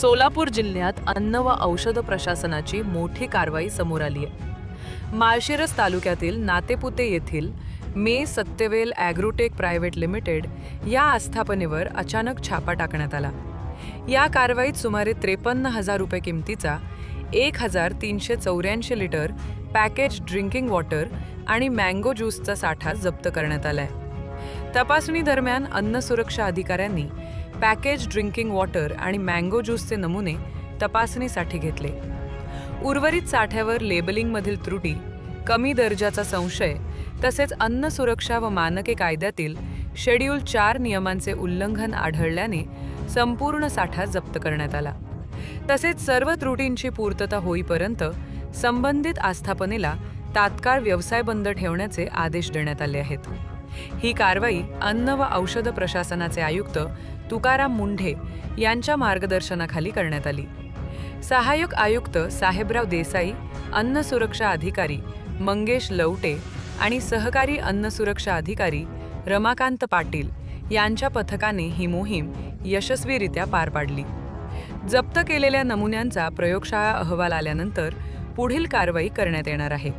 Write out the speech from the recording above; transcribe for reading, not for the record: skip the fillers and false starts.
सोलापूर जिल्ह्यात अन्न व औषध प्रशासनाची मोठी कारवाई समोर आली आहे। माळशिरस तालुक्यातील नातेपुते येथील मे सत्यवेल ॲग्रोटेक प्रायव्हेट लिमिटेड या आस्थापनेवर अचानक छापा टाकण्यात आला। या कारवाईत सुमारे 53,000 रुपये किमतीचा 1,384 लिटर पॅकेज ड्रिंकिंग वॉटर आणि मँगो ज्यूसचा साठा जप्त करण्यात आलाय। तपासणी दरम्यान अन्न सुरक्षा अधिकाऱ्यांनी पॅकेज ड्रिंकिंग वॉटर आणि मँगो ज्यूसचे नमुने तपासणीसाठी घेतले। उर्वरित साठ्यावर लेबलिंगमधील त्रुटी, कमी दर्जाचा संशय तसेच अन्न सुरक्षा व मानके कायद्यातील शेड्यूल 4 नियमांचे उल्लंघन आढळल्याने संपूर्ण साठा जप्त करण्यात आला। तसेच सर्व त्रुटींची पूर्तता होईपर्यंत संबंधित आस्थापनेला तात्काळ व्यवसाय बंद ठेवण्याचे आदेश देण्यात आले आहेत। ही कारवाई अन्न व औषध प्रशासनाचे आयुक्त तुकाराम मुंढे यांच्या मार्गदर्शनाखाली करण्यात आली। सहाय्यक आयुक्त साहेबराव देसाई, अन्न सुरक्षा अधिकारी मंगेश लवटे आणि सहकारी अन्न सुरक्षा अधिकारी रमाकांत पाटील यांच्या पथकाने ही मोहीम यशस्वीरित्या पार पाडली। जप्त केलेल्या नमुन्यांचा प्रयोगशाळा अहवाल आल्यानंतर पुढील कारवाई करण्यात येणार आहे।